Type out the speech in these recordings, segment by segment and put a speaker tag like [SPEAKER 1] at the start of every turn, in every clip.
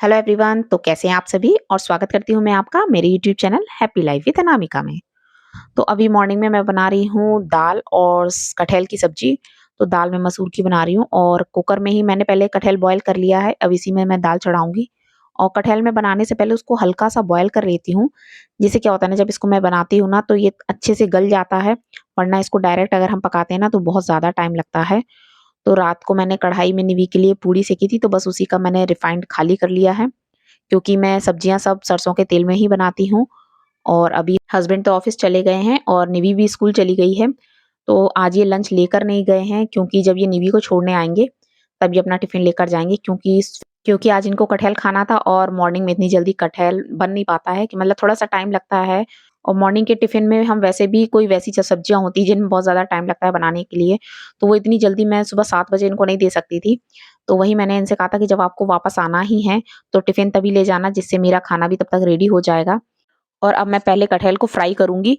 [SPEAKER 1] Hello everyone. तो कैसे हैं आप सभी और स्वागत करती हूँ मैं आपका मेरे YouTube channel happy life with Anamika में। तो अभी मॉर्निंग में मैं बना रही हूँ दाल और कटहल की सब्जी। तो दाल मैं मसूर की बना रही हूँ और कुकर में ही मैंने पहले कटहल बॉयल कर लिया है। अब इसी में मैं दाल चढ़ाऊंगी और कटहल में बनाने से पहले उसको हल्का सा बॉयल कर लेती हूँ। जिससे क्या होता है ना, जब इसको मैं बनाती हूँ ना तो ये अच्छे से गल जाता है। वरना इसको डायरेक्ट अगर हम पकाते हैं ना तो बहुत ज़्यादा टाइम लगता है। तो रात को मैंने कढ़ाई में निवी के लिए पूड़ी सेकी थी, तो बस उसी का मैंने रिफाइंड खाली कर लिया है, क्योंकि मैं सब्जियां सब सरसों के तेल में ही बनाती हूँ। और अभी हस्बैंड तो ऑफिस चले गए हैं और निवी भी स्कूल चली गई है। तो आज ये लंच लेकर नहीं गए हैं, क्योंकि जब ये निवी को छोड़ने आएंगे तब ये अपना टिफिन लेकर जाएंगे, क्योंकि आज इनको कटहल खाना था और मॉर्निंग में इतनी जल्दी कटहल बन नहीं पाता है, कि मतलब थोड़ा सा टाइम लगता है। और मॉर्निंग के टिफिन में हम वैसे भी कोई वैसी सब्जियां होती हैं जिनमें बहुत ज़्यादा टाइम लगता है बनाने के लिए, तो वो इतनी जल्दी मैं सुबह 7 बजे इनको नहीं दे सकती थी। तो वही मैंने इनसे कहा था कि जब आपको वापस आना ही है तो टिफिन तभी ले जाना, जिससे मेरा खाना भी तब तक रेडी हो जाएगा। और अब मैं पहले कटहल को फ्राई करूंगी।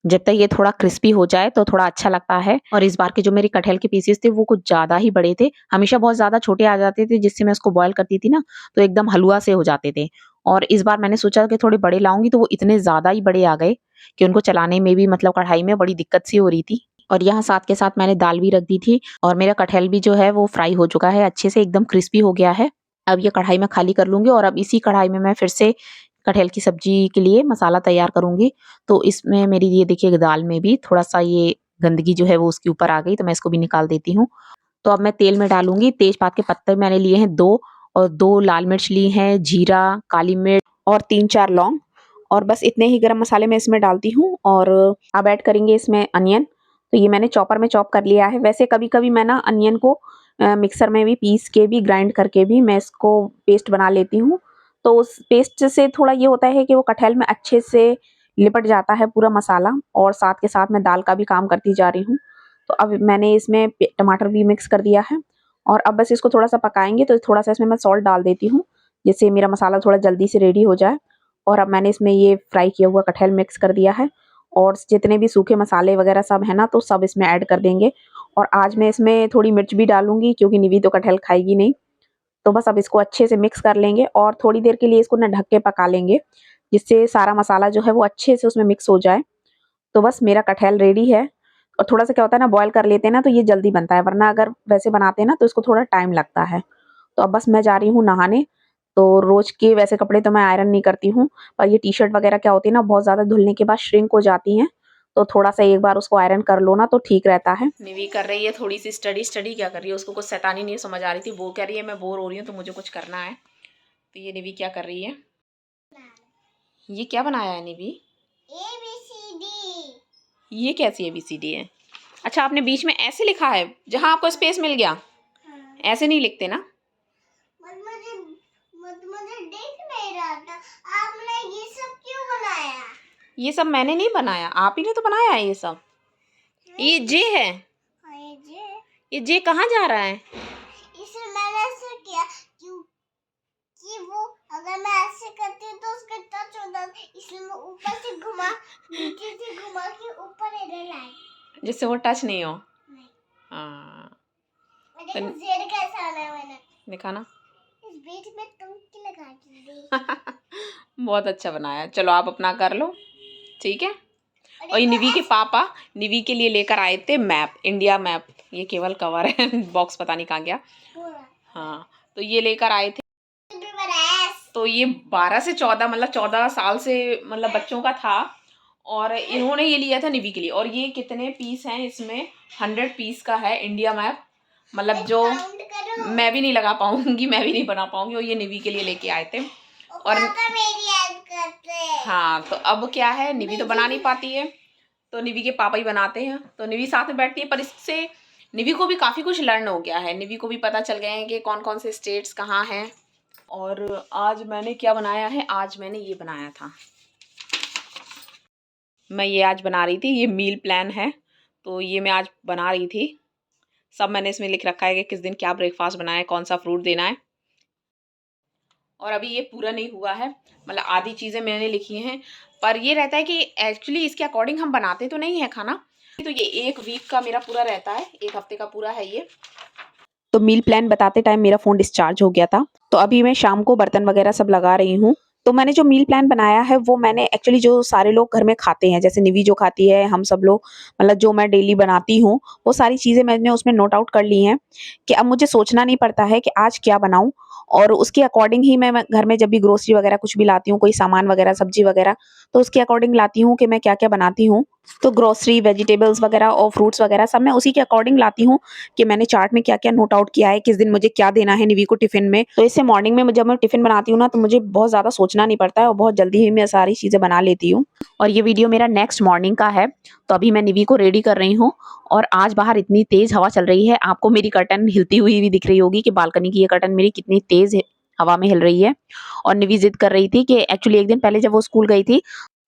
[SPEAKER 1] जब तक ये थोड़ा क्रिस्पी हो जाए तो थोड़ा अच्छा लगता है। और इस बार के जो मेरे कटहल के पीसेस थे वो कुछ ज्यादा ही बड़े थे। हमेशा बहुत ज्यादा छोटे आ जाते थे, जिससे मैं उसको बॉयल करती थी ना तो एकदम हलवा से हो जाते थे। और इस बार मैंने सोचा कि थोड़े बड़े लाऊंगी, तो वो इतने ज्यादा ही बड़े आ गए कि उनको चलाने में भी, मतलब कढ़ाई में बड़ी दिक्कत सी हो रही थी। और यहाँ साथ के साथ मैंने दाल भी रख दी थी और मेरा कटहल भी जो है वो फ्राई हो चुका है, अच्छे से एकदम क्रिस्पी हो गया है। अब ये कढ़ाई में खाली कर लूंगी और अब इसी कढ़ाई में मैं फिर से कटहल की सब्जी के लिए मसाला तैयार करूंगी। तो इसमें मेरी ये देखिए दाल में भी थोड़ा सा ये गंदगी जो है वो उसके ऊपर आ गई, तो मैं इसको भी निकाल देती हूँ। तो अब मैं तेल में डालूंगी। तेजपात के पत्ते मैंने लिए हैं 2, और 2 लाल मिर्च ली हैं, जीरा, काली मिर्च और 3-4 लौंग। और बस इतने ही गरम मसाले मैं इसमें डालती हूँ। और अब ऐड करेंगे इसमें अनियन। तो ये मैंने चॉपर में चॉप कर लिया है। वैसे कभी कभी मैं ना अनियन को मिक्सर में भी पीस के भी, ग्राइंड करके भी मैं इसको पेस्ट बना लेती हूँ। तो उस पेस्ट से थोड़ा ये होता है कि वो कटहल में अच्छे से लिपट जाता है पूरा मसाला, और साथ के साथ मैं दाल का भी काम करती जा रही हूँ। तो अब मैंने इसमें टमाटर भी मिक्स कर दिया है और अब बस इसको थोड़ा सा पकाएंगे। तो थोड़ा सा इसमें मैं सॉल्ट डाल देती हूँ, जिससे मेरा मसाला थोड़ा जल्दी से रेडी हो जाए। और अब मैंने इसमें ये फ्राई किया हुआ कटहल मिक्स कर दिया है, और जितने भी सूखे मसाले वगैरह सब है ना, तो सब इसमें ऐड कर देंगे। और आज मैं इसमें थोड़ी मिर्च भी डालूंगी, क्योंकि निवी तो कटहल खाएगी नहीं। तो बस अब इसको अच्छे से मिक्स कर लेंगे और थोड़ी देर के लिए इसको ना ढक के पका लेंगे, जिससे सारा मसाला जो है वो अच्छे से उसमें मिक्स हो जाए। तो बस मेरा कटहल रेडी है। और थोड़ा सा क्या होता है ना, बॉयल कर लेते हैं ना तो ये जल्दी बनता है, वरना अगर वैसे बनाते हैं ना तो इसको थोड़ा टाइम लगता है। तो अब बस मैं जा रही हूँ नहाने। तो रोज के वैसे कपड़े तो मैं आयरन नहीं करती हूँ, पर ये टी शर्ट वगैरह क्या होती है ना, बहुत ज्यादा धुलने के बाद श्रिंक हो जाती हैं। तो थोड़ा सा एक बार उसको आयरन कर लो ना तो ठीक रहता है। निवी कर रही है थोड़ी सी स्टडी। स्टडी क्या कर रही है, उसको कुछ शैतानी नहीं समझ आ रही थी। वो कह रही है मैं बोर हो रही हूँ तो मुझे कुछ करना है। तो ये निवी क्या कर रही है, ये क्या बनाया है निवी? ABCD। ये कैसी ABCD है? अच्छा, आपने बीच में ऐसे लिखा है जहां आपको स्पेस मिल गया। हाँ। ऐसे नहीं लिखते ना। मुझे देख नहीं रहा था। आपने ये सब क्यों बनाया? ये सब मैंने नहीं बनाया, आप ही ने तो बनाया है ये सब। ये जे है। हाँ, ये जे कहाँ जा रहा है? इसे मैंने ऐसे किया कि वो अगर मैं ऐसे करती हूँ तो उसका टच होता है, इसलिए मैं ऊपर से घुमा, नीचे से घुमा के ऊपर इधर लाई, जिससे वो टच नहीं हो। नहीं। हाँ। तो जेड कैसा आना है मैंने देखा ना, इस बीच में टंकी लगा दी। बहुत अच्छा बनाया। चलो आप अपना कर लो, ठीक है। और ये निवी के पापा निवी के लिए लेकर आए थे मैप, इंडिया मैप। ये केवल कवर है, बॉक्स पता नहीं कहाँ गया। हाँ, तो ये लेकर आए थे। तो ये 12 से 14, मतलब 14 साल से मतलब बच्चों का था। और इन्होंने ये लिया था निवी के लिए। और ये कितने पीस हैं इसमें? 100 पीस का है इंडिया मैप। मतलब जो मैं भी नहीं लगा पाऊंगी, मैं भी नहीं बना पाऊंगी। और ये निवी के लिए लेके आए थे। और मेरी हेल्प करते हैं। हाँ, तो अब क्या है, निवी तो बना नहीं पाती है तो निवी के पापा ही बनाते हैं। तो निवी साथ में बैठती है, पर इससे निवी को भी काफ़ी कुछ लर्न हो गया है। निवी को भी पता चल गए हैं कि कौन कौन से स्टेट्स कहाँ हैं। और आज मैंने क्या बनाया है, आज मैंने ये बनाया था। मैं ये आज बना रही थी, ये मील प्लान है। तो ये मैं आज बना रही थी। सब मैंने इसमें लिख रखा है कि किस दिन क्या ब्रेकफास्ट बनाना है, कौन सा फ्रूट देना है। और अभी ये पूरा नहीं हुआ है, मतलब आधी चीज़ें मैंने लिखी हैं। पर ये रहता है कि एक्चुअली इसके अकॉर्डिंग हम बनाते तो नहीं है खाना। तो ये 1 वीक का मेरा पूरा रहता है, 1 हफ्ते का पूरा है ये। तो मील प्लान बताते टाइम मेरा फ़ोन डिस्चार्ज हो गया था। तो अभी मैं शाम को बर्तन वगैरह सब लगा रही हूँ। तो मैंने जो मील प्लान बनाया है वो मैंने एक्चुअली जो सारे लोग घर में खाते हैं, जैसे निवी जो खाती है, हम सब लोग मतलब जो मैं डेली बनाती हूँ, वो सारी चीज़ें मैंने उसमें नोट आउट कर ली हैं कि अब मुझे सोचना नहीं पड़ता है कि आज क्या बनाऊँ, और उसके अकॉर्डिंग ही मैं घर में जब भी ग्रोसरी वगैरह कुछ भी लाती हूँ, कोई सामान वगैरह, सब्ज़ी वगैरह, तो उसके अकॉर्डिंग लाती हूँ कि मैं क्या-क्या बनाती हूँ। तो ग्रोसरी, वेजिटेबल्स वगैरह और फ्रूट्स वगैरह सब मैं उसी के अकॉर्डिंग लाती हूँ कि मैंने चार्ट में क्या-क्या नोट आउट किया है, किस दिन मुझे क्या देना है निवी को टिफ़िन में। तो इससे मॉर्निंग में जब मैं टिफ़िन बनाती हूँ ना, तो मुझे बहुत ज़्यादा सोचना नहीं पड़ता है और बहुत जल्दी ही मैं सारी चीज़ें बना लेती हूँ। और ये वीडियो मेरा नेक्स्ट मॉर्निंग का है, तो अभी मैं निवी को रेडी कर रही हूँ और आज बाहर इतनी तेज़ हवा चल रही है, आपको मेरी कर्टन हिलती हुई भी दिख रही होगी कि बालकनी की ये कर्टन मेरी कितनी तेज़ हवा में हिल रही है। और निवी ज़िद कर रही थी कि एक्चुअली एक दिन पहले जब वो स्कूल गई थी,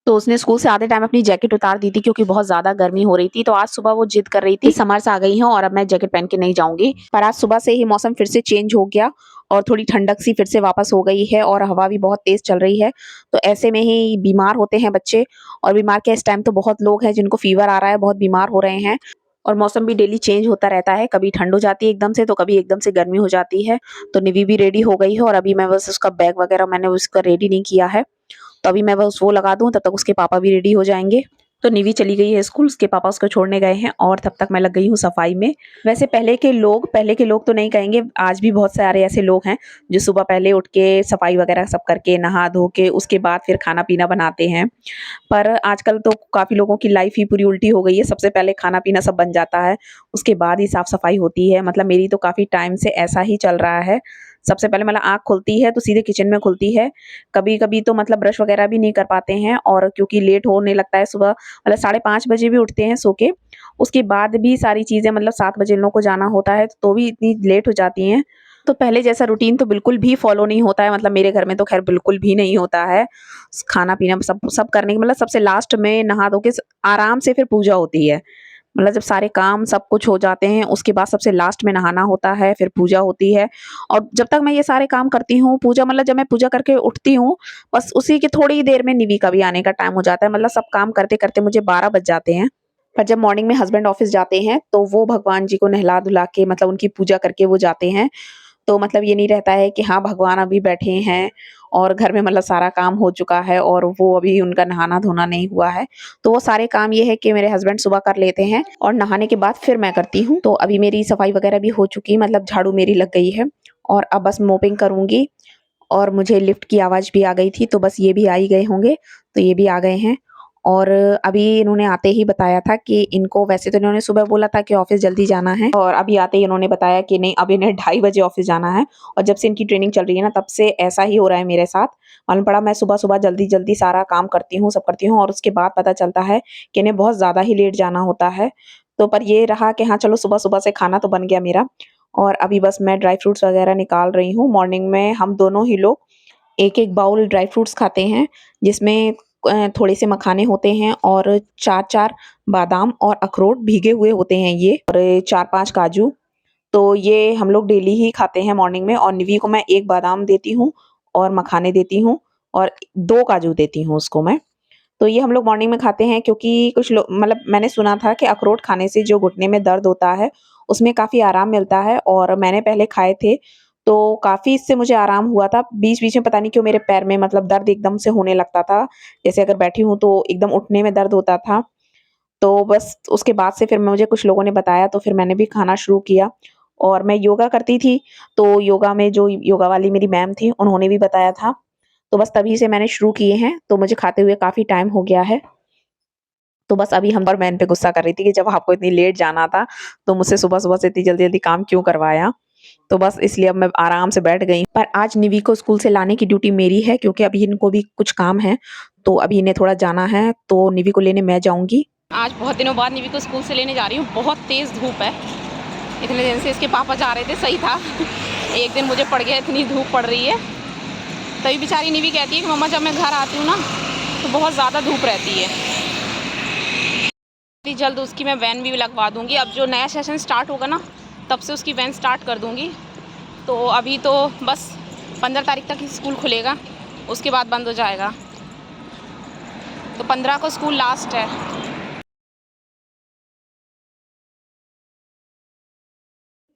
[SPEAKER 1] तो उसने स्कूल से आते टाइम अपनी जैकेट उतार दी थी क्योंकि बहुत ज़्यादा गर्मी हो रही थी। तो आज सुबह वो जिद कर रही थी समर्स आ गई हैं और अब मैं जैकेट पहन के नहीं जाऊँगी। पर आज सुबह से ही मौसम फिर से चेंज हो गया और थोड़ी ठंडक सी फिर से वापस हो गई है और हवा भी बहुत तेज़ चल रही है। तो ऐसे में ही बीमार होते हैं बच्चे, और बीमार क्या, इस टाइम तो बहुत लोग हैं जिनको फ़ीवर आ रहा है, बहुत बीमार हो रहे हैं। और मौसम भी डेली चेंज होता रहता है, कभी ठंड हो जाती है एकदम से, तो कभी एकदम से गर्मी हो जाती है। तो निवी भी रेडी हो गई है और अभी मैं बस उसका बैग वगैरह मैंने उसका रेडी नहीं किया है। तो अभी मैं बस वो लगा दूँ, तब तक उसके पापा भी रेडी हो जाएँगे। तो निवी चली गई है स्कूल, उसके पापा उसको छोड़ने गए हैं और तब तक मैं लग गई हूँ सफाई में। वैसे पहले के लोग तो नहीं कहेंगे, आज भी बहुत सारे ऐसे लोग हैं जो सुबह पहले उठ के सफाई वगैरह सब करके, नहा धो के उसके बाद फिर खाना-पीना बनाते हैं। पर आजकल तो काफ़ी लोगों की लाइफ़ ही पूरी उल्टी हो गई है, सबसे पहले खाना-पीना सब बन जाता है, उसके बाद ही साफ-सफाई होती है। मतलब मेरी तो काफ़ी टाइम से ऐसा ही चल रहा है। सबसे पहले मतलब आँख खुलती है तो सीधे किचन में खुलती है। कभी-कभी तो मतलब ब्रश वगैरह भी नहीं कर पाते हैं, और क्योंकि लेट होने लगता है सुबह, मतलब साढ़े 5 बजे भी उठते हैं सो के। उसके बाद भी सारी चीज़ें मतलब 7 बजे इन लोग को जाना होता है, तो भी इतनी लेट हो जाती हैं। तो पहले जैसा रूटीन तो बिल्कुल भी फ़ॉलो नहीं होता है, मतलब मेरे घर में तो ख़ैर बिल्कुल भी नहीं होता है। खाना-पीना सब सब करने के मतलब सबसे लास्ट में नहा धो के आराम से फिर पूजा होती है। मतलब जब सारे काम सब कुछ हो जाते हैं, उसके बाद सबसे लास्ट में नहाना होता है, फिर पूजा होती है। और जब तक मैं ये सारे काम करती हूँ, पूजा मतलब जब मैं पूजा करके उठती हूँ, बस उसी की थोड़ी ही देर में निवी का भी आने का टाइम हो जाता है। मतलब सब काम करते-करते मुझे 12 बज जाते हैं। पर जब मॉर्निंग में हस्बैंड ऑफ़िस जाते हैं, तो वो भगवान जी को नहला-धुला के मतलब उनकी पूजा करके वो जाते हैं। तो मतलब ये नहीं रहता है कि हाँ, भगवान अभी बैठे हैं और घर में मतलब सारा काम हो चुका है और वो अभी उनका नहाना-धोना नहीं हुआ है। तो वो सारे काम ये है कि मेरे हस्बैंड सुबह कर लेते हैं और नहाने के बाद फिर मैं करती हूँ। तो अभी मेरी सफाई वगैरह भी हो चुकी, मतलब झाड़ू मेरी लग गई है और अब बस मोपिंग करूँगी। और मुझे लिफ्ट की आवाज़ भी आ गई थी, तो बस ये भी आ ही गए होंगे, तो ये भी आ गए हैं। और अभी इन्होंने आते ही बताया था कि इनको, वैसे तो इन्होंने सुबह बोला था कि ऑफ़िस जल्दी जाना है, और अभी आते ही इन्होंने बताया कि नहीं, अब इन्हें 2:30 बजे ऑफ़िस जाना है। और जब से इनकी ट्रेनिंग चल रही है ना, तब से ऐसा ही हो रहा है मेरे साथ। मालूम पड़ा मैं सुबह-सुबह जल्दी-जल्दी सारा काम करती हूँ, सब करती हूँ, और उसके बाद पता चलता है कि इन्हें बहुत ज़्यादा ही लेट जाना होता है। तो पर ये रहा कि हाँ, चलो सुबह-सुबह से खाना तो बन गया मेरा। और अभी बस मैं ड्राई फ्रूट्स वग़ैरह निकाल रही हूँ। मॉर्निंग में हम दोनों ही लोग एक-एक बाउल ड्राई फ्रूट्स खाते हैं, जिसमें थोड़े से मखाने होते हैं और 4-4 बादाम और अखरोट भीगे हुए होते हैं ये, और 4-5 काजू। तो ये हम लोग डेली ही खाते हैं मॉर्निंग में, और निवी को मैं 1 बादाम देती हूँ और मखाने देती हूँ और 2 काजू देती हूँ उसको मैं। तो ये हम लोग मॉर्निंग में खाते हैं क्योंकि कुछ लोग, मतलब मैंने सुना था कि अखरोट खाने से जो घुटने में दर्द होता है, उसमें काफ़ी आराम मिलता है, और मैंने पहले खाए थे, तो काफ़ी इससे मुझे आराम हुआ था। बीच-बीच में पता नहीं क्यों मेरे पैर में मतलब दर्द एकदम से होने लगता था। जैसे अगर बैठी हूँ तो एकदम उठने में दर्द होता था। तो बस उसके बाद से फिर मुझे कुछ लोगों ने बताया, तो फिर मैंने भी खाना शुरू किया। और मैं योगा करती थी, तो योगा में जो योगा वाली मेरी मैम थी, उन्होंने भी बताया था। तो बस तभी से मैंने शुरू किए हैं, तो मुझे खाते हुए काफ़ी टाइम हो गया है। तो बस अभी हम, और मैं इन पे गुस्सा कर रही थी कि जब आपको इतनी लेट जाना था, तो मुझसे सुबह-सुबह से इतनी जल्दी-जल्दी काम क्यों करवाया? तो बस इसलिए अब मैं आराम से बैठ गई। पर आज निवी को स्कूल से लाने की ड्यूटी मेरी है, क्योंकि अभी इनको भी कुछ काम है, तो अभी इन्हें थोड़ा जाना है, तो निवी को लेने मैं जाऊँगी। आज बहुत दिनों बाद निवी को स्कूल से लेने जा रही हूँ। बहुत तेज़ धूप है। इतने दिन से इसके पापा जा रहे थे, सही था। एक दिन मुझे पड़ गया, इतनी धूप पड़ रही है। तभी बेचारी निवी कहती है कि मम्मा जब मैं घर आती हूँ ना, तो बहुत ज़्यादा धूप रहती है। इतनी जल्द उसकी मैं वैन भी लगवा दूँगी। अब जो नया सेशन स्टार्ट होगा ना, तब से उसकी वैन स्टार्ट कर दूँगी। तो अभी तो बस 15 तारीख तक ही स्कूल खुलेगा, उसके बाद बंद हो जाएगा। तो 15 को स्कूल लास्ट है।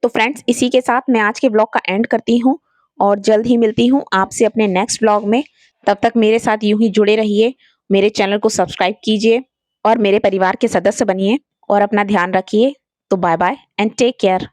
[SPEAKER 1] तो फ्रेंड्स इसी के साथ मैं आज के ब्लॉग का एंड करती हूँ और जल्द ही मिलती हूँ आपसे अपने नेक्स्ट ब्लॉग में। तब तक मेरे साथ यूं ही जुड़े रहिए, मेरे चैनल को सब्सक्राइब कीजिए और मेरे परिवार के सदस्य बनिए और अपना ध्यान रखिए। तो bye bye and take care.